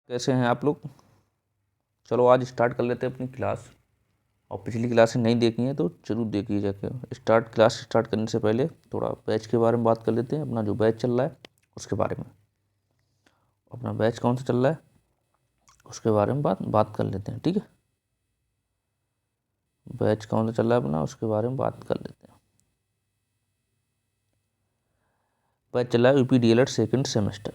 कैसे हैं आप लोग। चलो आज स्टार्ट कर लेते हैं अपनी क्लास। और पिछली क्लासें नहीं देखी हैं तो जरूर देखिए जाके। क्लास स्टार्ट करने से पहले थोड़ा बैच के बारे में बात कर लेते हैं। अपना जो बैच चल रहा है उसके बारे में, अपना बैच कौन सा चल रहा है उसके बारे में बात कर लेते हैं। ठीक है, बैच कौन सा चल रहा है अपना उसके बारे में बात कर लेते हैं। बैच चल रहा है यूपी डीएलएड सेकेंड सेमेस्टर।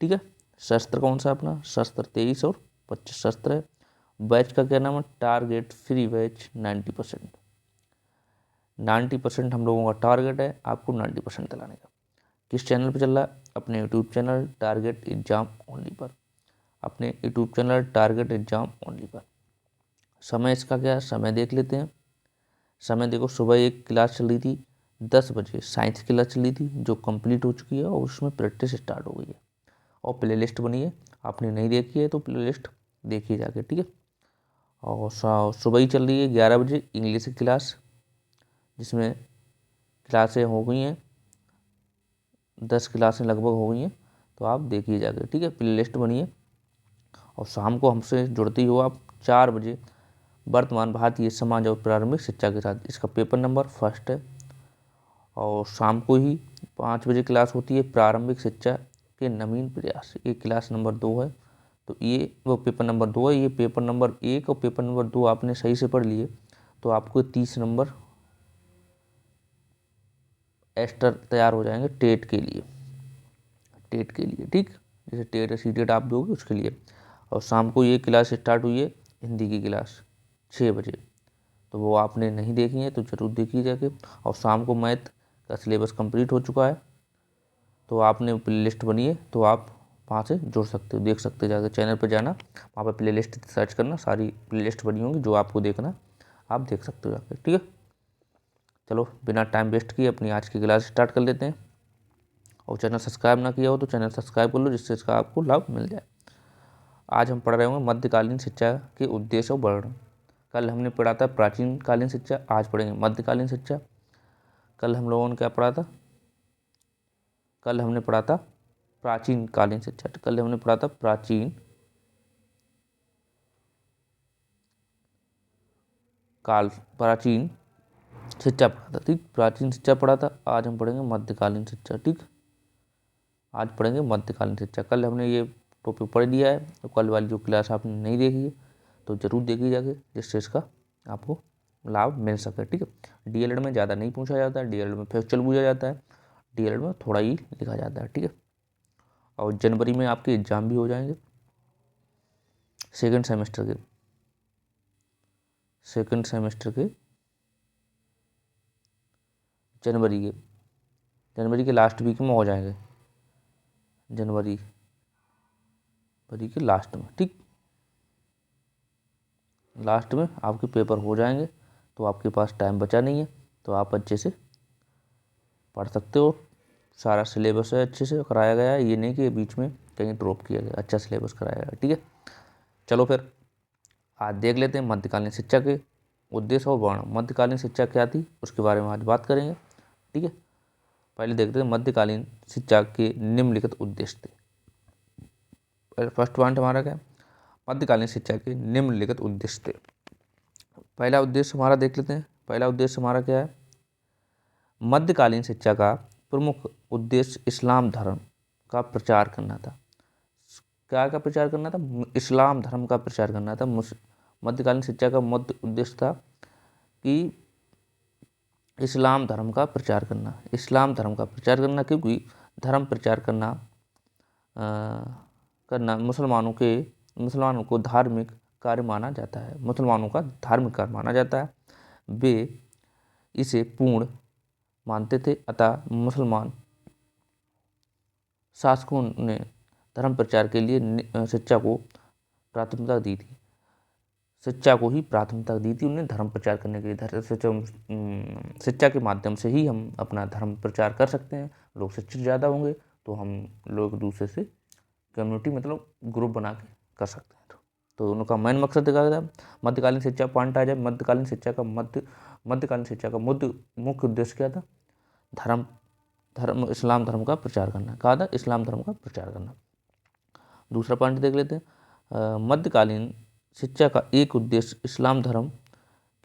ठीक है, शस्त्र कौन सा अपना, शस्त्र 23 और 25 शस्त्र है। बैच का क्या नाम है, टारगेट फ्री बैच 90%। 90% हम लोगों का टारगेट है, आपको 90% दिलाने का। किस चैनल पर चल रहा है, अपने YouTube channel target exam only पर। अपने YouTube channel target exam only पर। समय इसका क्या है, समय देख लेते हैं। समय देखो, सुबह एक क्लास चल रही थी 10 बजे, साइंस की क्लास चल रही थी जो कंप्लीट हो चुकी है और उसमें प्रैक्टिस स्टार्ट हो गई है और प्ले लिस्ट बनी है। आपने नहीं देखी है तो प्ले लिस्ट देखिए जाके। ठीक है, और सुबह ही चल रही है 11 बजे इंग्लिश की क्लास, जिसमें क्लासें हो गई हैं 10 क्लासें लगभग हो गई हैं, तो आप देखिए जाके। ठीक है, प्ले लिस्ट बनी है। और शाम को हमसे जुड़ते ही हो आप 4 बजे वर्तमान भारतीय समाज और प्रारंभिक शिक्षा के साथ। इसका पेपर नंबर फर्स्ट है। और शाम को ही 5 बजे क्लास होती है प्रारंभिक शिक्षा के नवीन प्रयास, ये क्लास नंबर 2 है। तो ये वो पेपर नंबर 2 है। ये पेपर नंबर 1 और पेपर नंबर 2 आपने सही से पढ़ लिए तो आपको 30 नंबर एक्स्ट्रा तैयार हो जाएंगे टेट के लिए। ठीक, जैसे टेट या सीटेट आप दोगे उसके लिए। और शाम को ये क्लास स्टार्ट हुई है हिंदी की क्लास 6 बजे, तो वो आपने नहीं देखी है तो ज़रूर देखिए जाके। और शाम को मैथ का सिलेबस कंप्लीट हो चुका है, तो आपने प्ले लिस्ट बनी है तो आप वहाँ से जुड़ सकते हो, देख सकते हो। जाकर चैनल पर जाना, वहाँ पर प्ले लिस्ट सर्च करना, सारी प्ले लिस्ट बनी होंगी, जो आपको देखना आप देख सकते हो जाकर। ठीक है, चलो बिना टाइम वेस्ट किए अपनी आज की क्लास स्टार्ट कर लेते हैं। और चैनल सब्सक्राइब ना किया हो तो चैनल सब्सक्राइब कर लो, जिससे इसका आपको लाभ मिल जाए। आज हम पढ़ रहे होंगे मध्यकालीन शिक्षा के उद्देश्य और वर्णन। कल हमने पढ़ा था प्राचीन कालीन शिक्षा, आज पढ़ेंगे मध्यकालीन शिक्षा। कल हम लोगों ने क्या पढ़ा था, कल हमने पढ़ा था प्राचीन कालीन शिक्षा। कल हमने पढ़ा था प्राचीन शिक्षा पढ़ा था। ठीक, प्राचीन शिक्षा पढ़ा था। आज हम पढ़ेंगे मध्यकालीन शिक्षा। ठीक, आज पढ़ेंगे मध्यकालीन शिक्षा। कल हमने ये टॉपिक पढ़ लिया है, तो कल वाली जो क्लास आपने नहीं देखी है तो ज़रूर देखी जाके, जिससे इसका आपको लाभ मिल सके। ठीक है, डीएलएड में ज़्यादा नहीं पूछा जाता है, डीएलएड में फैक्चुअल पूछा जाता है, डीएलएड में थोड़ा ही लिखा जाता है। ठीक है, और जनवरी में आपके एग्ज़ाम भी हो जाएंगे सेकेंड सेमेस्टर के जनवरी के लास्ट वीक में हो जाएंगे, जनवरी के लास्ट में। ठीक, लास्ट में आपके पेपर हो जाएंगे, तो आपके पास टाइम बचा नहीं है, तो आप अच्छे से पढ़ सकते हो। सारा सिलेबस है अच्छे से कराया गया है, ये नहीं कि बीच में कहीं ड्रॉप किया गया, अच्छा सिलेबस कराया गया है। ठीक है, चलो फिर आज देख लेते हैं मध्यकालीन शिक्षा के उद्देश्य और वर्णन। मध्यकालीन शिक्षा क्या थी उसके बारे में आज बात करेंगे। ठीक है, पहले देखते हैं मध्यकालीन शिक्षा के निम्नलिखित उद्देश्य थे। फर्स्ट पॉइंट हमारा क्या, मध्यकालीन शिक्षा के निम्नलिखित उद्देश्य थे। पहला उद्देश्य हमारा देख लेते हैं। पहला उद्देश्य हमारा क्या है, मध्यकालीन शिक्षा का प्रमुख उद्देश्य इस्लाम धर्म का प्रचार करना था। क्या का प्रचार करना था, इस्लाम धर्म का प्रचार करना था। मध्यकालीन शिक्षा का मुख्य उद्देश्य था कि इस्लाम धर्म का प्रचार करना। इस्लाम धर्म का प्रचार करना, क्योंकि धर्म प्रचार करना मुसलमानों को धार्मिक कार्य माना जाता है। मुसलमानों का धार्मिक कार्य माना जाता है, वे इसे पूर्ण मानते थे। अतः मुसलमान शासकों ने धर्म प्रचार के लिए शिक्षा को प्राथमिकता दी थी। उन्हें धर्म प्रचार करने के लिए। शिक्षा के माध्यम से ही हम अपना धर्म प्रचार कर सकते हैं। लोग शिक्षित ज़्यादा होंगे तो हम लोग दूसरे से कम्युनिटी मतलब ग्रुप बना के कर सकते हैं। तो उनका मेन मकसद देखा गया मध्यकालीन शिक्षा पॉइंट आ जाए। मध्यकालीन शिक्षा का मुख्य उद्देश्य क्या था, इस्लाम धर्म का प्रचार करना। कहा था इस्लाम धर्म का प्रचार करना। दूसरा पॉइंट देख लेते हैं। मध्यकालीन शिक्षा का एक उद्देश्य इस्लाम धर्म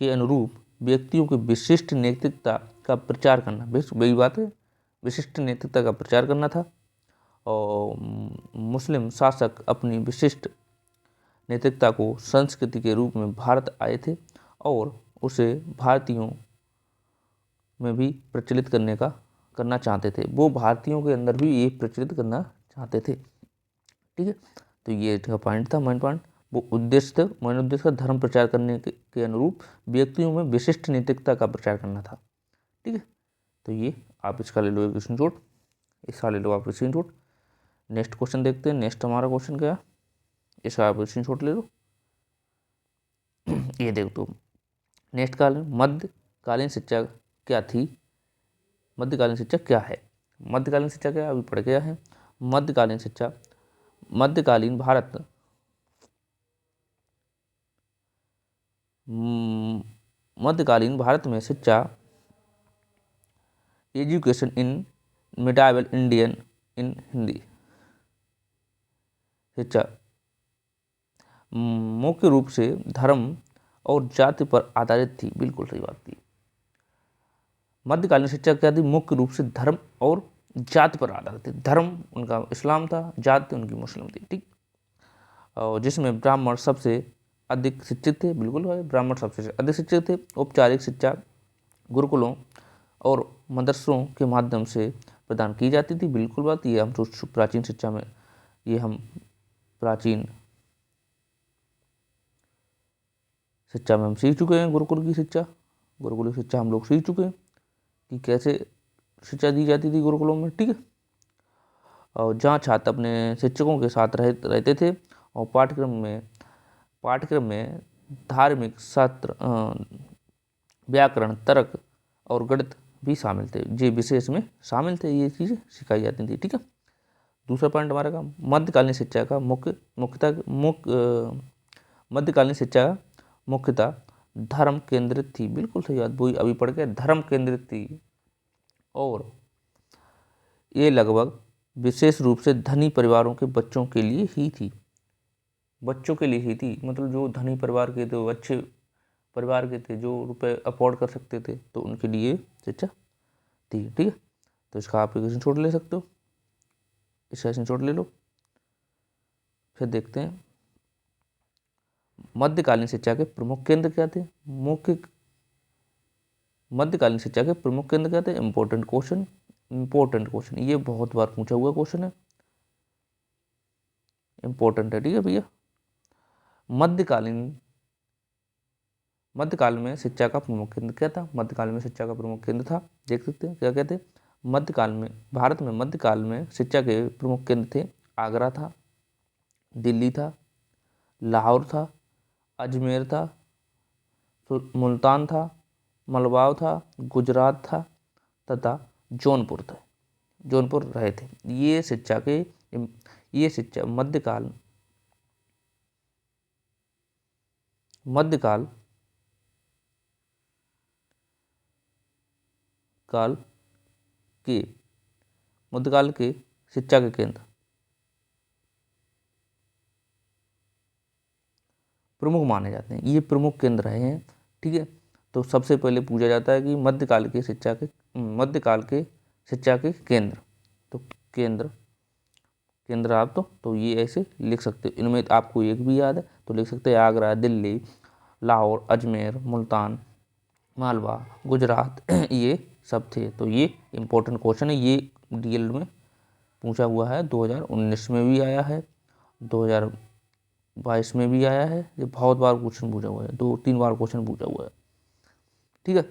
के अनुरूप व्यक्तियों की विशिष्ट नैतिकता का प्रचार करना, वही बात है, विशिष्ट नैतिकता का प्रचार करना था। और मुस्लिम शासक अपनी विशिष्ट नैतिकता को संस्कृति के रूप में भारत आए थे और उसे भारतीयों में भी प्रचलित करना चाहते थे। वो भारतीयों के अंदर भी ये प्रचलित करना चाहते थे। ठीक है, तो ये पॉइंट था, मेन पॉइंट। वो उद्देश्य थे, मेन उद्देश्य का धर्म प्रचार करने के अनुरूप व्यक्तियों में विशिष्ट नैतिकता का प्रचार करना था। ठीक है, तो ये आप इसका ले लो एक स्क्रीनशॉट, इसका ले लो आप स्क्रीनशॉट। नेक्स्ट क्वेश्चन देखते हैं। नेक्स्ट हमारा क्वेश्चन क्या है, इसका आप स्क्रीनशॉट ले लो। ये देख दो, नेक्स्ट काल मध्यकालीन शिक्षा क्या थी, मध्यकालीन शिक्षा क्या है। मध्यकालीन शिक्षा क्या अभी पढ़ गया है। मध्यकालीन शिक्षा मध्यकालीन भारत मध्यकालीन भारत में शिक्षा education in medieval Indian in Hindi शिक्षा मुख्य रूप से धर्म और जाति पर आधारित थी। बिल्कुल सही बात थी। मध्यकालीन शिक्षा क्या थी, मुख्य रूप से धर्म और जाति पर आधारित थी। धर्म उनका इस्लाम था, जाति उनकी मुस्लिम थी। ठीक, और जिसमें ब्राह्मण सबसे अधिक शिक्षित थे। बिल्कुल है, ब्राह्मण सबसे अधिक शिक्षित थे। औपचारिक शिक्षा गुरुकुलों और मदरसों के माध्यम से प्रदान की जाती थी। बिल्कुल बात, ये हम प्राचीन शिक्षा में, ये हम प्राचीन शिक्षा में हम सीख चुके हैं। गुरुकुल की शिक्षा हम लोग सीख चुके हैं कि कैसे शिक्षा दी जाती थी गुरुकुलों में। ठीक है, और जहाँ छात्र अपने शिक्षकों के साथ रहते थे और पाठ्यक्रम में धार्मिक शास्त्र, व्याकरण, तर्क और गणित भी शामिल थे। ये विशेष में शामिल थे, ये चीज़ें सिखाई जाती थी। ठीक है, दूसरा पॉइंट हमारा का मध्यकालीन शिक्षा का मध्यकालीन शिक्षा मुख्यतः धर्म केंद्रित थी। बिल्कुल सही बात, वही अभी पढ़ के, धर्म केंद्रित थी और ये लगभग विशेष रूप से धनी परिवारों के बच्चों के लिए ही थी। बच्चों के लिए ही थी, मतलब जो धनी परिवार के थे, अच्छे परिवार के थे, जो रुपए अफोर्ड कर सकते थे, तो उनके लिए शिक्षा थी। ठीक है, तो इसका आप स्क्रीनशॉट ले सकते हो, इसका स्क्रीनशॉट ले लो। फिर देखते हैं मध्यकालीन शिक्षा के प्रमुख केंद्र क्या थे। मध्यकालीन शिक्षा के प्रमुख केंद्र क्या थे। इंपॉर्टेंट क्वेश्चन, ये बहुत बार पूछा हुआ क्वेश्चन है, इंपॉर्टेंट है। ठीक है भैया, मध्यकाल में शिक्षा का प्रमुख केंद्र क्या था। मध्यकाल में शिक्षा का प्रमुख केंद्र था, देख सकते हैं क्या कहते हैं। मध्यकाल में भारत में मध्यकाल में शिक्षा के प्रमुख केंद्र थे। आगरा था, दिल्ली था, लाहौर था, अजमेर था, मुल्तान था, मलवाव था, गुजरात था तथा जौनपुर रहे थे। ये शिक्षा मध्यकाल के शिक्षा के केंद्र प्रमुख माने जाते हैं। ये प्रमुख केंद्र रहे हैं। ठीक है, तो सबसे पहले पूछा जाता है कि मध्यकाल के शिक्षा के केंद्र, तो केंद्र आप तो ये ऐसे लिख सकते हो। इनमें आपको एक भी याद है तो लिख सकते हैं, आगरा, दिल्ली, लाहौर, अजमेर, मुल्तान, मालवा, गुजरात ये सब थे। तो ये इंपॉर्टेंट क्वेश्चन है, ये डीएलएड में पूछा हुआ है। 2019 में भी आया है, 2022 में भी आया है। ये बहुत बार क्वेश्चन पूछा हुआ है, 2-3 बार क्वेश्चन पूछा हुआ है। ठीक है,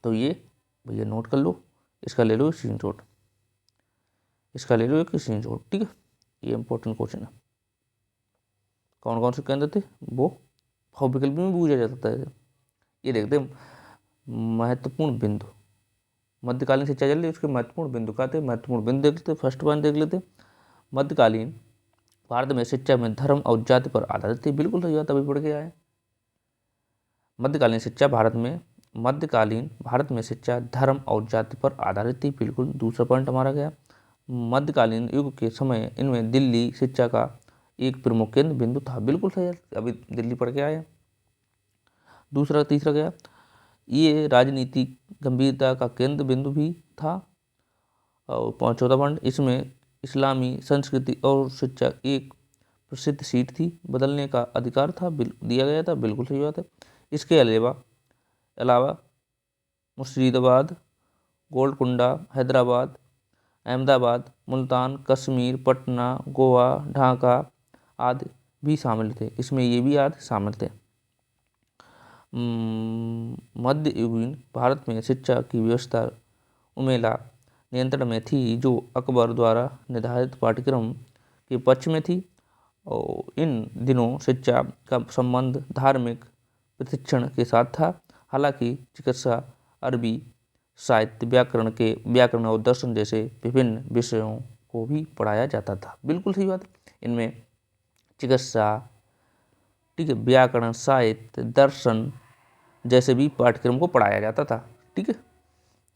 तो ये भैया नोट कर लो, इसका ले लो स्क्रीनशॉट, ठीक है। ये इंपॉर्टेंट क्वेश्चन है। कौन कौन से केंद्र थे वो विकल्प में पूछा जा सकता है। ये देखते हैं महत्वपूर्ण बिंदु, मध्यकालीन शिक्षा चल रही है, उसके महत्वपूर्ण बिंदु क्या थे। महत्वपूर्ण बिंदु देख लेते, फर्स्ट पॉइंट देख लेते। मध्यकालीन भारत में शिक्षा में धर्म और जाति पर आधारित थी। बिल्कुल सही बात, अभी पढ़ के आए। मध्यकालीन भारत में शिक्षा धर्म और जाति पर आधारित थी। बिल्कुल, दूसरा पॉइंट हमारा गया। मध्यकालीन युग के समय इनमें दिल्ली शिक्षा का एक प्रमुख केंद्र बिंदु था। बिल्कुल सही है, अभी दिल्ली पढ़ के आए हैं। तीसरा गया, ये राजनीतिक गंभीरता का केंद्र बिंदु भी था। और चौथा पॉइंट, इसमें इस्लामी संस्कृति और शिक्षा एक प्रसिद्ध सीट थी, बदलने का अधिकार था, दिया गया था। बिल्कुल सही बात है। इसके अलावा मुर्शिदाबाद, गोलकुंडा, हैदराबाद, अहमदाबाद, मुल्तान, कश्मीर, पटना, गोवा, ढाका आदि भी शामिल थे। इसमें ये भी आदि शामिल थे। मध्ययुगीन भारत में शिक्षा की व्यवस्था उमेला नियंत्रण में थी, जो अकबर द्वारा निर्धारित पाठ्यक्रम के पक्ष में थी। और इन दिनों शिक्षा का संबंध धार्मिक प्रशिक्षण के साथ था। हालांकि चिकित्सा, अरबी साहित्य, व्याकरण और दर्शन जैसे विभिन्न विषयों को भी पढ़ाया जाता था। बिल्कुल सही बात है। इनमें चिकित्सा, ठीक है, व्याकरण, साहित्य, दर्शन जैसे भी पाठ्यक्रम को पढ़ाया जाता था। ठीक है,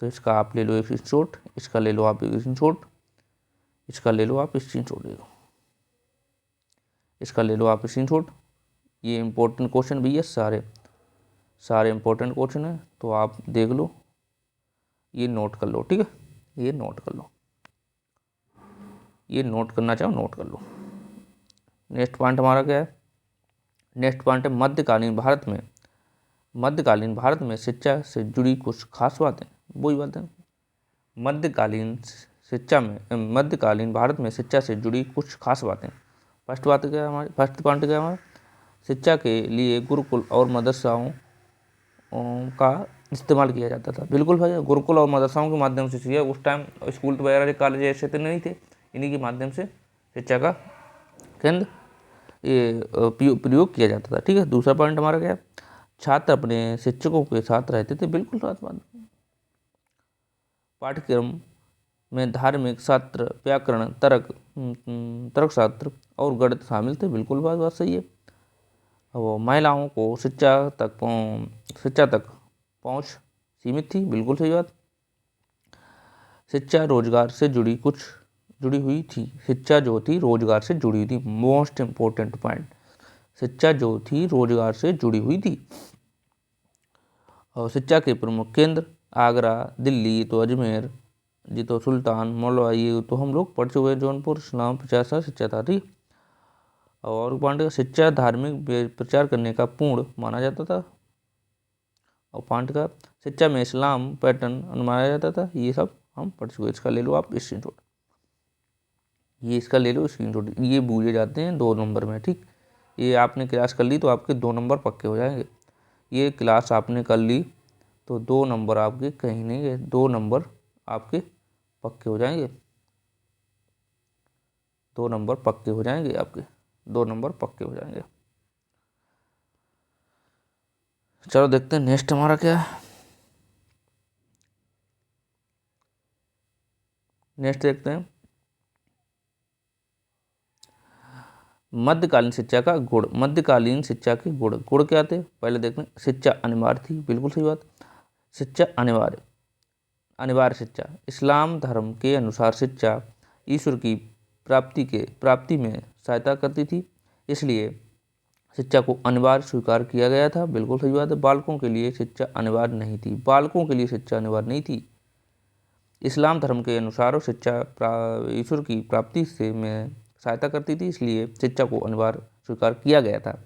तो इसका आप ले लो एक स्क्रीनशॉट, इसका ले लो आप एक स्क्रीनशॉट, इसका ले लो आप स्क्रीनशॉट, इसका ले लो आप स्क्रीनशॉट। ये इंपॉर्टेंट क्वेश्चन भी है, सारे इंपॉर्टेंट क्वेश्चन है, तो आप देख लो, ये नोट कर लो। ठीक है, ये नोट कर लो, ये नोट करना चाहो नोट कर लो। नेक्स्ट पॉइंट हमारा क्या है? नेक्स्ट पॉइंट है मध्यकालीन भारत में शिक्षा से जुड़ी कुछ खास बातें। वही बात है, मध्यकालीन भारत में शिक्षा से जुड़ी कुछ खास बातें। फर्स्ट पॉइंट क्या है हमारा? शिक्षा के लिए गुरुकुल और मदरसाओं का इस्तेमाल किया जाता था। बिल्कुल भाई, गुरुकुल और मदरसाओं के माध्यम से सीखा। उस टाइम स्कूल वगैरह कॉलेज ऐसे तो नहीं थे, इन्हीं के माध्यम से शिक्षा का केंद्र ये प्रयोग किया जाता था। ठीक है, दूसरा पॉइंट हमारा क्या है? छात्र अपने शिक्षकों के साथ रहते थे। बिल्कुल साथ बात। पाठ्यक्रम में धार्मिक शास्त्र, व्याकरण, तर्कशास्त्र और गणित शामिल थे। बिल्कुल बात सही है। वो महिलाओं को शिक्षा तक पहुंच सीमित थी। बिल्कुल सही बात। शिक्षा रोजगार से जुड़ी हुई थी। शिक्षा जो थी रोजगार से जुड़ी हुई थी। मोस्ट इंपोर्टेंट पॉइंट, शिक्षा जो थी रोजगार से जुड़ी हुई थी। और शिक्षा के प्रमुख केंद्र आगरा, दिल्ली, तो अजमेर जी, तो सुल्तान, मौलवा, ये तो हम लोग पढ़ चुके हैं। जौनपुर इस्लाम प्रचार शिक्षा था। ठीक, और पॉइंट, शिक्षा धार्मिक प्रचार करने का पूर्ण माना जाता था। और पॉइंट का, शिक्षा में इस्लाम पैटर्न अनुमाना जाता था। ये सब हम पढ़ चुके। इसका ले लो आप स्क्रीनशॉट, ये इसका ले लो स्क्रीनशॉट। ये भूले जाते हैं 2 नंबर में। ठीक, ये आपने क्लास कर ली तो आपके 2 नंबर पक्के हो जाएंगे। ये क्लास आपने कर ली तो 2 नंबर आपके कहीं नहीं गए, 2 नंबर आपके पक्के हो जाएंगे। 2 नंबर पक्के हो जाएंगे आपके, 2 नंबर पक्के हो जाएंगे। चलो देखते हैं नेक्स्ट हमारा क्या है। नेक्स्ट देखते हैं मध्यकालीन शिक्षा का गुण। मध्यकालीन शिक्षा के गुण क्या थे? पहले देखते हैं, शिक्षा अनिवार्य थी। बिल्कुल सही बात। शिक्षा अनिवार्य शिक्षा। इस्लाम धर्म के अनुसार शिक्षा ईश्वर की प्राप्ति में सहायता करती थी, इसलिए शिक्षा को अनिवार्य स्वीकार किया गया था। बिल्कुल सही बात है। बालकों के लिए शिक्षा अनिवार्य नहीं थी। बालकों के लिए शिक्षा अनिवार्य नहीं थी। इस्लाम धर्म के अनुसार शिक्षा ईश्वर की प्राप्ति में सहायता करती थी, इसलिए शिक्षा को अनिवार्य स्वीकार किया गया था।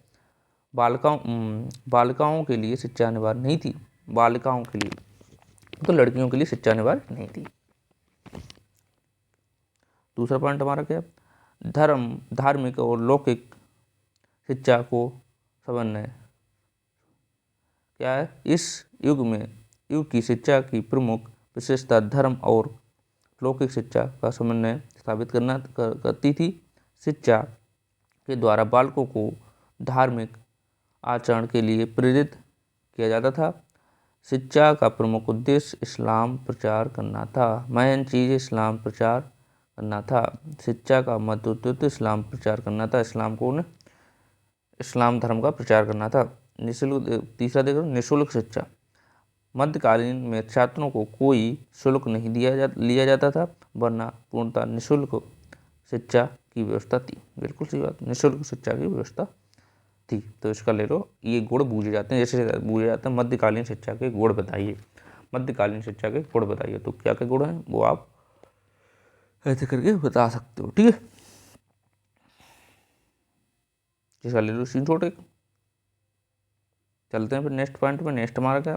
बालिकाओं के लिए शिक्षा अनिवार्य नहीं थी। बालिकाओं के लिए, तो लड़कियों के लिए शिक्षा अनिवार्य नहीं थी। दूसरा पॉइंट हमारा क्या है? धार्मिक और लौकिक शिक्षा को समन्वय क्या है? इस युग की शिक्षा की प्रमुख विशेषता धर्म और लौकिक शिक्षा का समन्वय स्थापित करती थी। शिक्षा के द्वारा बालकों को धार्मिक आचरण के लिए प्रेरित किया जाता था। शिक्षा का प्रमुख उद्देश्य इस्लाम प्रचार करना था। मेन चीज़ इस्लाम प्रचार करना था। शिक्षा का मध्य उद्देश्य इस्लाम प्रचार करना था। इस्लाम धर्म का प्रचार करना था। तीसरा देखो, निःशुल्क शिक्षा। मध्यकालीन में छात्रों को कोई शुल्क नहीं लिया जाता था, वरना पूर्णतः निःशुल्क शिक्षा की व्यवस्था थी। बिल्कुल सही बात, निःशुल्क शिक्षा की व्यवस्था थी। तो इसका ले लो, ये गुण बूझे जाते हैं, जैसे बूझे जाते हैं मध्यकालीन शिक्षा के गुण बताइए, मध्यकालीन शिक्षा के गुण बताइए। तो क्या क्या गुण हैं वो आप ऐसे करके बता सकते हो, ठीक है। इसका ले लो सीन छोटे। चलते हैं फिर नेक्स्ट पॉइंट में। नेक्स्ट हमारा क्या,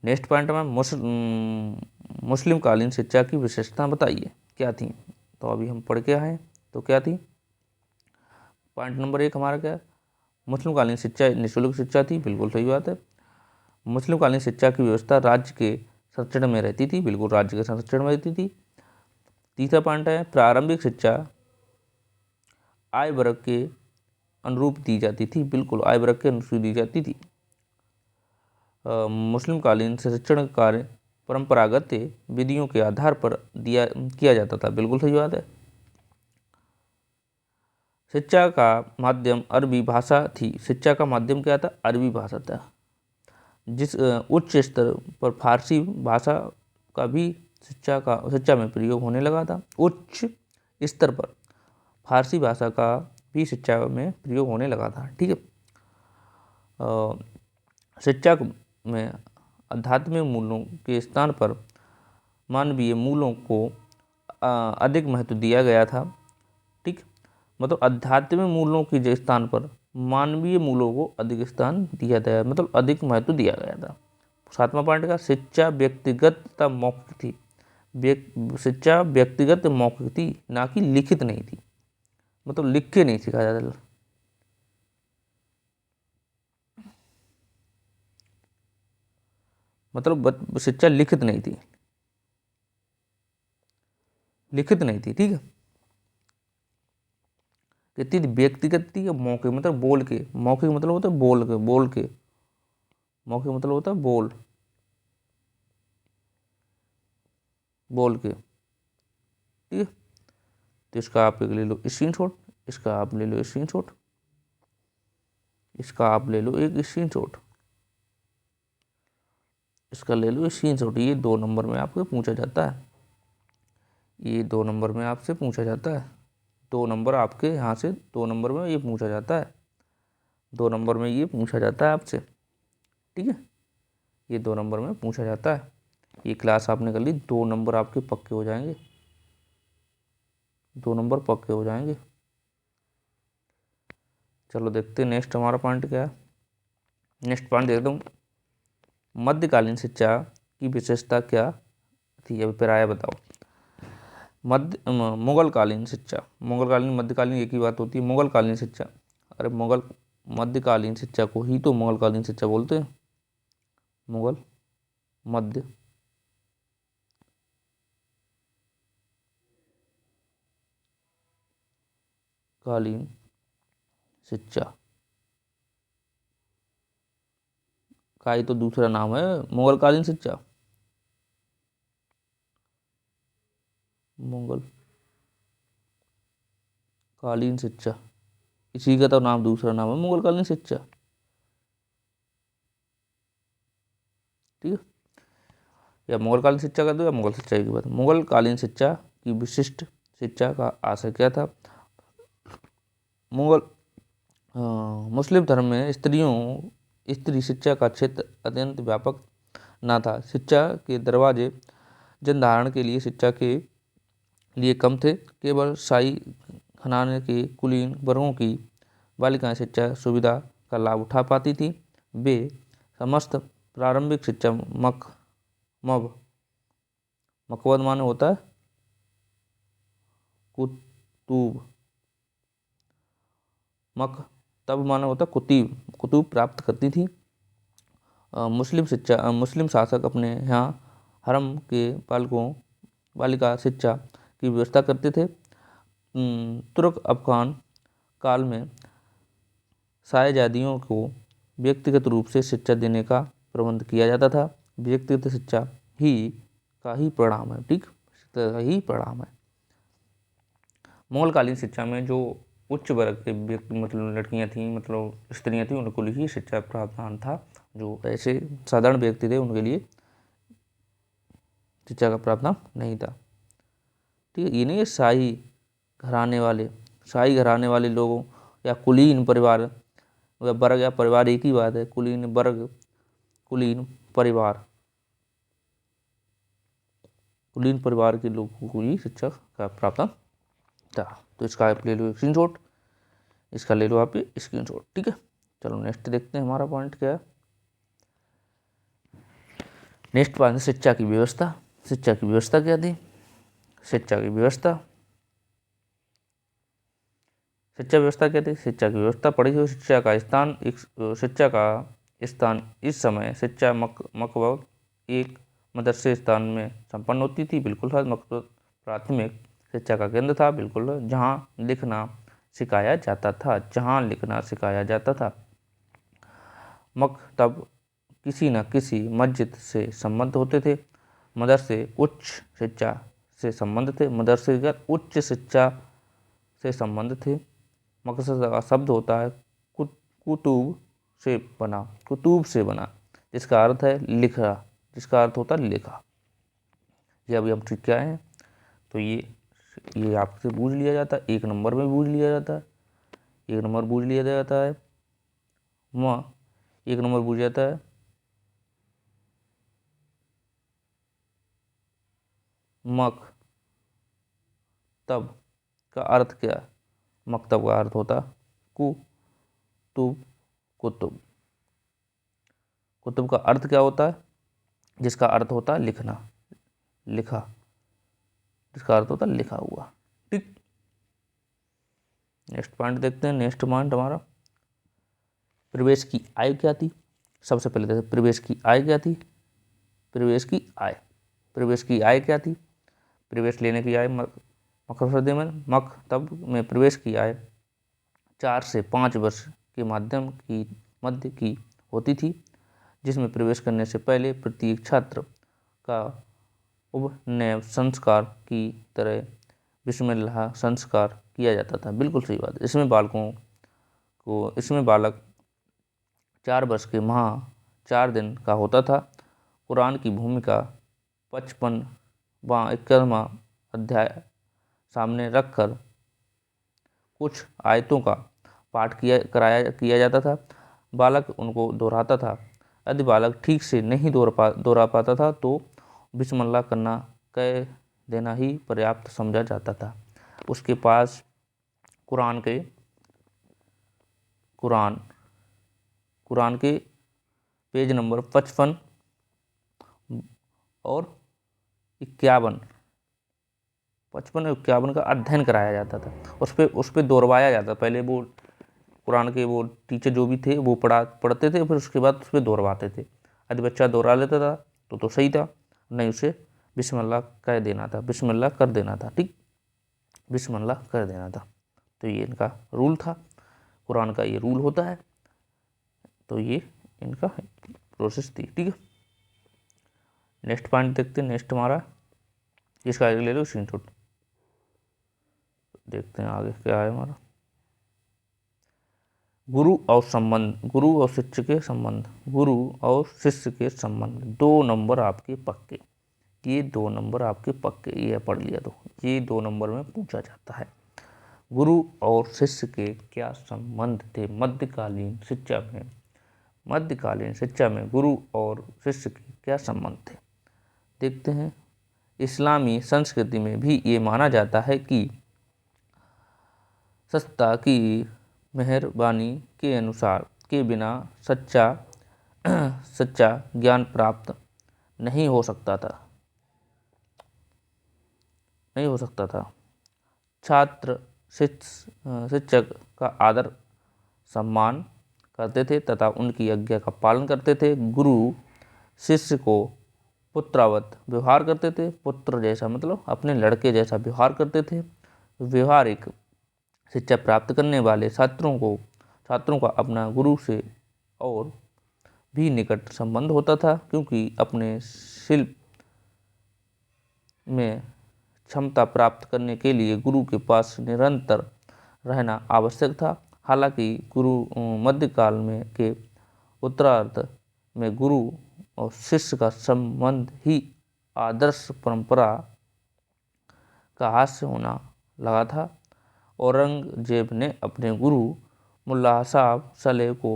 नेक्स्ट पॉइंट में मुस्लिम कालीन शिक्षा की विशेषता बताइए क्या थी। तो अभी हम पढ़ के आए, तो क्या थी। पॉइंट नंबर 1 हमारा क्या, मुस्लिम कालीन शिक्षा निःशुल्क शिक्षा थी। बिल्कुल सही बात है। मुस्लिम कालीन शिक्षा की व्यवस्था राज्य के संरक्षण में रहती थी। बिल्कुल राज्य के संरक्षण में रहती थी। तीसरा पॉइंट है प्रारंभिक शिक्षा आय वर्ग के अनुरूप दी जाती थी। बिल्कुल आय वर्ग के अनुरूप दी जाती थी। मुस्लिम कालीन शिक्षण कार्य परंपरागत विधियों के आधार पर किया जाता था। बिल्कुल सही बात है। शिक्षा का माध्यम अरबी भाषा थी। शिक्षा का माध्यम क्या था, अरबी भाषा था। जिस उच्च स्तर पर फारसी भाषा का भी शिक्षा में प्रयोग होने लगा था। उच्च स्तर पर फारसी भाषा का भी शिक्षा में प्रयोग होने लगा था, ठीक है। शिक्षा में आध्यात्मिक मूल्यों के स्थान पर मानवीय मूल्यों को अधिक महत्व दिया गया था, ठीक। मतलब आध्यात्मिक मूल्यों के स्थान पर मानवीय मूल्यों को अधिक स्थान दिया गया, मतलब अधिक महत्व दिया गया था। 7वां पॉइंट का, शिक्षा व्यक्तिगत मौखिक थी। शिक्षा व्यक्तिगत मौखिक थी, ना कि लिखित नहीं थी। मतलब लिख के नहीं सिखाया जाता था। मतलब शिक्षा लिखित नहीं थी, लिखित नहीं थी, ठीक है। कितनी व्यक्तिगत थी, मौखिक मतलब बोल के, मौखिक मतलब होता है बोल के, बोल के, मौखिक मतलब होता है बोल, बोल के, ठीक है। तो इसका आप ले लो स्क्रीनशॉट, इसका आप ले लो स्क्रीनशॉट, इसका आप ले लो एक स्क्रीनशॉट, इसका ले लो स्क्रीनशॉट। ये 2 नंबर में आपसे पूछा जाता है, ये 2 नंबर में आपसे पूछा जाता है। 2 नंबर आपके यहाँ से 2 नंबर में ये पूछा जाता है, 2 नंबर में ये पूछा जाता है आपसे, ठीक है। ये 2 नंबर में पूछा जाता है। ये क्लास आपने कर ली, 2 नंबर आपके पक्के हो जाएंगे, 2 नंबर पक्के हो जाएंगे। चलो देखते हैं नेक्स्ट हमारा पॉइंट क्या है। नेक्स्ट पॉइंट देखता हूँ, मध्यकालीन शिक्षा की विशेषता क्या थी, अभी फिर आया बताओ। मुगलकालीन शिक्षा, मुगलकालीन मध्यकालीन एक ही बात होती है। मुगलकालीन शिक्षा, अरे मध्यकालीन शिक्षा को ही तो मुगलकालीन शिक्षा बोलते हैं। मुगल मध्य कालीन शिक्षा का ही तो दूसरा नाम है मुगलकालीन शिक्षा। मुगल कालीन शिक्षा, इसी का तो नाम दूसरा नाम है मुगलकालीन शिक्षा, ठीक है। या मुगलकालीन शिक्षा का दो या मुगल शिक्षा की बात। मुगलकालीन शिक्षा की विशिष्ट शिक्षा का आशय क्या था। मुगल मुस्लिम धर्म में स्त्री शिक्षा का क्षेत्र अत्यंत व्यापक ना था। शिक्षा के दरवाजे जन धारण के लिए शिक्षा के लिए कम थे। केवल शाही घराने के कुलीन वर्गों की बालिकाएं शिक्षा सुविधा का लाभ उठा पाती थी। वे समस्त प्रारंभिक शिक्षा मकबद माने होता है कुतुब, तब माना होता कुतुब प्राप्त करती थी। मुस्लिम शासक अपने यहाँ हरम के बालिका शिक्षा की व्यवस्था करते थे। तुर्क अफगान काल में शाहजादियों को व्यक्तिगत रूप से शिक्षा देने का प्रबंध किया जाता था। व्यक्तिगत शिक्षा का ही परिणाम है, ठीक, का ही परिणाम है। मुगलकालीन शिक्षा में जो उच्च वर्ग के व्यक्ति मतलब लड़कियां थीं, मतलब स्त्रियां थीं, उनको ही शिक्षा प्रावधान था। जो ऐसे साधारण व्यक्ति थे उनके लिए शिक्षा का प्रावधान नहीं था, ठीक है। ये नहीं है शाही घराने वाले, शाही घराने वाले लोगों या कुलीन परिवार या वर्ग या परिवार एक ही बात है, कुलीन वर्ग, कुलीन परिवार, कुलीन परिवार के लोगों को ही शिक्षा का प्राप्त था। तो इसका आप ले लो स्क्रीनशॉट, इसका ले लो आप स्क्रीनशॉट। ठीक है, चलो नेक्स्ट देखते हैं हमारा पॉइंट क्या है। नेक्स्ट पॉइंट है शिक्षा की व्यवस्था। शिक्षा की व्यवस्था क्या थी? शिक्षा की व्यवस्था, शिक्षा व्यवस्था क्या थी? शिक्षा की व्यवस्था पढ़ी हुई शिक्षा का स्थान, शिक्षा का स्थान इस समय शिक्षा मकबल एक मदरसे स्थान में संपन्न होती थी। बिल्कुल है, मकबल प्राथमिक शिक्षा का केंद्र था। बिल्कुल है, जहाँ लिखना सिखाया जाता था, जहाँ लिखना सिखाया जाता था। मकतब किसी न किसी मस्जिद से संबंध होते थे। मदरसे उच्च शिक्षा से संबंध थे, मदरसे उच्च शिक्षा से संबंध थे। मकसद का शब्द होता है कुतुब से बना, कुतुब से बना, जिसका अर्थ है लिखा, जिसका अर्थ होता है लिखा। ये अभी हम ठीक क्या है, तो ये आपसे पूछ लिया जाता है, 1 नंबर में पूछ लिया जाता है, 1 नंबर पूछ लिया जाता है, 1 नंबर पूछ जाता है। मकतब का अर्थ क्या है? मकतब का अर्थ होता कुतुब, कुतुब। कुतुब का अर्थ क्या होता है? जिसका अर्थ होता है लिखना, लिखा, जिसका अर्थ होता है लिखा हुआ। ठीक, नेक्स्ट पॉइंट देखते हैं। नेक्स्ट पॉइंट हमारा प्रवेश की आय क्या थी? सबसे पहले देखते हैं प्रवेश की आय क्या थी। प्रवेश की आय, प्रवेश की आय क्या थी? प्रवेश लेने की आय मकतब में प्रवेश की आय 4 से 5 वर्ष के मध्य की होती थी, जिसमें प्रवेश करने से पहले प्रत्येक छात्र का उपनयन संस्कार की तरह बिस्मिल्लाह संस्कार किया जाता था। बिल्कुल सही बात है। इसमें बालक 4 वर्ष के माह 4 दिन का होता था। कुरान की भूमिका 51वां अध्याय सामने रखकर कुछ आयतों का पाठ किया जाता था। बालक उनको दोहराता था। यदि बालक ठीक से नहीं दोहरा पाता था तो बिस्मिल्लाह करना कह देना ही पर्याप्त समझा जाता था। उसके पास कुरान के पेज नंबर 55 और 51 और 51 का अध्ययन कराया जाता था। उस पर दोहरवाया जाता। पहले वो कुरान के वो टीचर जो भी थे वो पढ़ते थे, फिर उसके बाद उस पर दोहरवाते थे। यदि बच्चा दोहरा लेता था तो सही था, नहीं उसे बिस्मिल्लाह कह देना था, बिस्मिल्लाह कर देना था। ठीक, बिस्मिल्लाह कर देना था। तो ये इनका रूल था, कुरान का ये रूल होता है। तो ये इनका प्रोसेस थी। ठीक है, नेक्स्ट पॉइंट देखते हैं। नेक्स्ट हमारा इसका आगे ले लो स्क्रीनशॉट, देखते हैं आगे क्या है हमारा। गुरु और संबंध, गुरु और शिष्य के संबंध, गुरु और शिष्य के संबंध 2 नंबर आपके पक्के, ये 2 नंबर आपके पक्के, ये पढ़ लिया तो ये 2 नंबर में पूछा जाता है। गुरु और शिष्य के क्या संबंध थे मध्यकालीन शिक्षा में? मध्यकालीन शिक्षा में गुरु और शिष्य के क्या संबंध थे, देखते हैं। इस्लामी संस्कृति में भी ये माना जाता है कि सत्ता की मेहरबानी के अनुसार के बिना सच्चा ज्ञान प्राप्त नहीं हो सकता था। छात्र शिक्षक का आदर सम्मान करते थे तथा उनकी आज्ञा का पालन करते थे। गुरु शिष्य को पुत्रवत व्यवहार करते थे। पुत्र जैसा मतलब अपने लड़के जैसा व्यवहार करते थे। व्यवहारिक शिक्षा प्राप्त करने वाले छात्रों का अपना गुरु से और भी निकट संबंध होता था, क्योंकि अपने शिल्प में क्षमता प्राप्त करने के लिए गुरु के पास निरंतर रहना आवश्यक था। हालांकि मध्यकाल में के उत्तरार्ध में गुरु और शिष्य का संबंध ही आदर्श परंपरा का हास्य होना लगा था। औरंगजेब ने अपने गुरु मुल्ला साहब सलेह को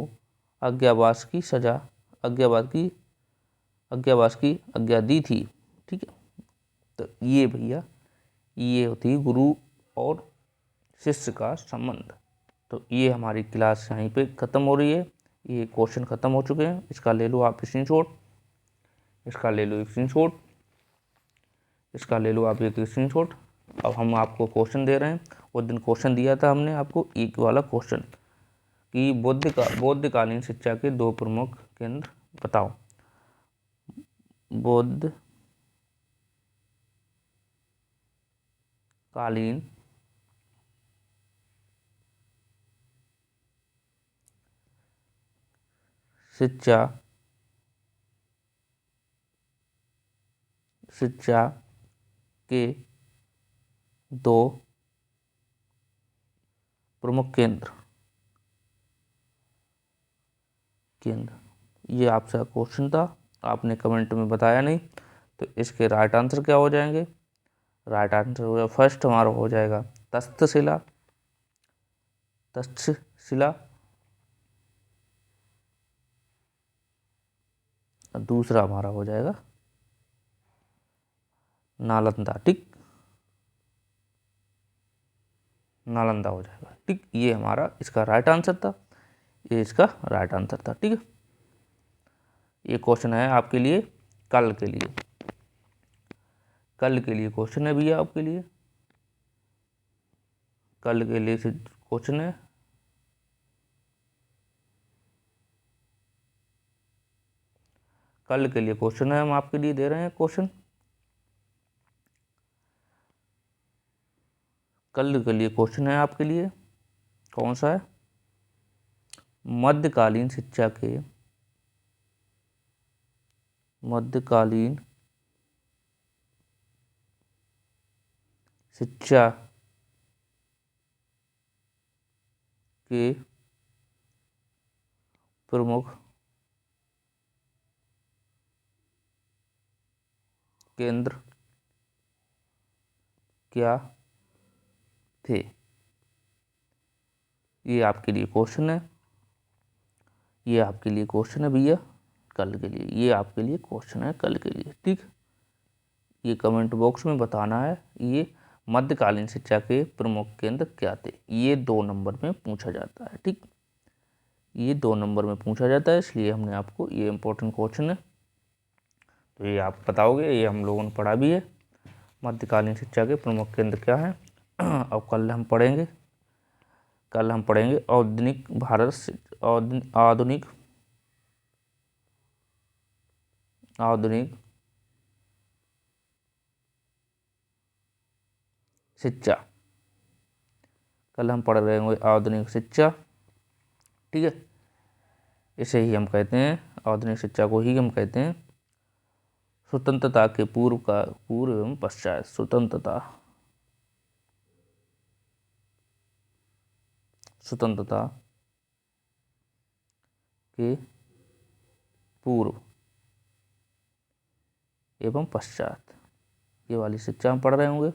अज्ञातवास की आज्ञा दी थी। ठीक है, तो ये भैया ये होती है गुरु और शिष्य का संबंध। तो ये हमारी क्लास यहीं पे ख़त्म हो रही है। ये क्वेश्चन ख़त्म हो चुके हैं। इसका ले लो आप स्क्रीनशॉट, इसका ले लो स्क्रीनशॉट, इसका ले लो आप एक स्क्रीनशॉट। अब हम आपको क्वेश्चन दे रहे हैं। उस दिन क्वेश्चन दिया था हमने आपको एक वाला क्वेश्चन कि बौद्धकालीन शिक्षा के दो प्रमुख केंद्र बताओ। बौद्धकालीन शिक्षा के दो प्रमुख केंद्र ये आपसे क्वेश्चन था, आपने कमेंट में बताया नहीं। तो इसके राइट आंसर क्या हो जाएंगे? राइट आंसर हो जाएगा फर्स्ट हमारा हो जाएगा तक्षशिला, दूसरा हमारा हो जाएगा नालंदा। ठीक, नालंदा हो जाएगा। ठीक, ये हमारा इसका राइट आंसर था, ये इसका राइट आंसर था। ठीक है, ये क्वेश्चन है आपके लिए कल के लिए क्वेश्चन है भैया आपके लिए कल के लिए क्वेश्चन है। कल के लिए क्वेश्चन है, हम आपके लिए दे रहे हैं क्वेश्चन। कल के लिए क्वेश्चन है आपके लिए, कौन सा है? मध्यकालीन शिक्षा के प्रमुख केंद्र क्या थे? ये आपके लिए क्वेश्चन है, ये आपके लिए क्वेश्चन है भैया कल के लिए, ये आपके लिए क्वेश्चन है कल के लिए। ठीक, ये कमेंट बॉक्स में बताना है ये मध्यकालीन शिक्षा के प्रमुख केंद्र क्या थे। ये 2 नंबर में पूछा जाता है। ठीक, ये 2 नंबर में पूछा जाता है, इसलिए हमने आपको ये इम्पोर्टेंट क्वेश्चन है तो ये आप बताओगे। ये हम लोगों ने पढ़ा भी है, मध्यकालीन शिक्षा के प्रमुख केंद्र क्या है। अब कल हम पढ़ेंगे आधुनिक शिक्षा। कल हम पढ़ रहे होंगे आधुनिक शिक्षा। ठीक है, इसे ही हम कहते हैं, आधुनिक शिक्षा को ही हम कहते हैं स्वतंत्रता के पूर्व एवं पश्चात। स्वतंत्रता के पूर्व एवं पश्चात, ये वाली शिक्षा हम पढ़ रहे होंगे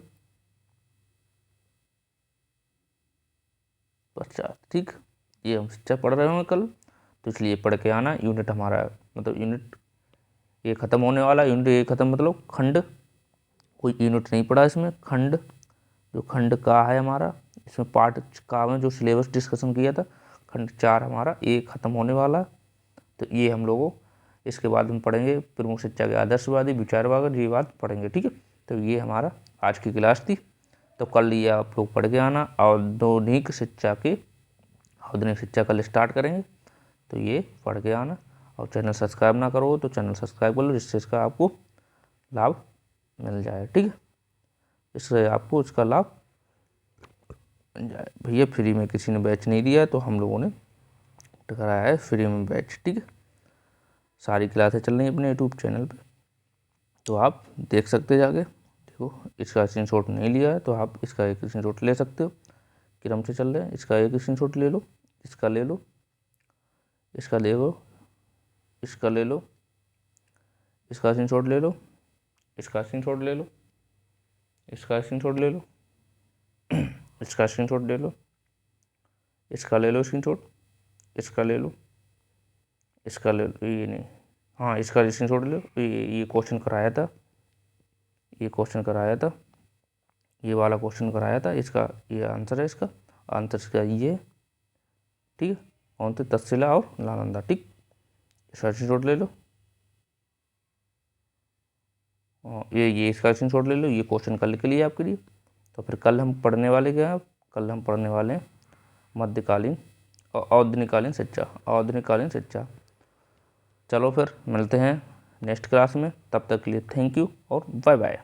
पश्चात। ठीक, ये हम शिक्षा पढ़ रहे होंगे कल, तो इसलिए पढ़ के आना। यूनिट हमारा मतलब यूनिट ये ख़त्म होने वाला, यूनिट ये ख़त्म मतलब खंड, कोई यूनिट नहीं पढ़ा इसमें। खंड जो खंड का है हमारा, इसमें पार्ट का में जो सिलेबस डिस्कशन किया था, खंड 4 हमारा ये ख़त्म होने वाला। तो ये हम लोगों इसके बाद हम पढ़ेंगे प्रमुख शिक्षा के आदर्शवादी विचारवाद, ये बात पढ़ेंगे। ठीक है, तो ये हमारा आज की क्लास थी। तो कल ये आप लोग पढ़ के आना। आधुनिक शिक्षा कल स्टार्ट करेंगे, तो ये पढ़ के आना। और चैनल सब्सक्राइब ना करो तो चैनल सब्सक्राइब कर लो, जिससे इसका आपको लाभ मिल जाए। ठीक है, इससे आपको इसका लाभ मिल जाए। भैया फ्री में किसी ने बैच नहीं दिया, तो हम लोगों ने कराया है फ्री में बैच। ठीक है, सारी क्लासें चल रही हैं अपने यूट्यूब चैनल पे, तो आप देख सकते जाके। देखो, इसका स्क्रीनशॉट नहीं लिया है तो आप इसका एक स्क्रीनशॉट ले सकते हो। क्रम से चल रहे हैं, इसका एक स्क्रीनशॉट ले लो, इसका ले लो, इसका ले लो, इसका ले लो, इसका स्क्रीनशॉट ले लो, इसका स्क्रीनशॉट ले लो, इसका स्क्रीनशॉट ले लो, इसका स्क्रीनशॉट ले लो, इसका ले लो स्क्रीनशॉट, इसका ले लो, इसका ले लो, ये नहीं, हाँ इसका स्क्रीनशॉट ले लो। ये क्वेश्चन कराया था, ये क्वेश्चन कराया था, ये वाला क्वेश्चन कराया था, इसका ये आंसर है, इसका आंसर इसका ये, ठीक है। कौन थे? तक्षशिला और नालंदा, ठीक। इसका स्क्रीनशॉट ले लो, ये इसका स्क्रीनशॉट ले लो। ये क्वेश्चन कल के लिए आपके लिए। तो फिर कल हम पढ़ने वाले क्या हैं? कल हम पढ़ने वाले हैं मध्यकालीन और आधुनिककालीन शिक्षा, आधुनिककालीन शिक्षा। चलो फिर मिलते हैं नेक्स्ट क्लास में, तब तक के लिए थैंक यू और बाय बाय।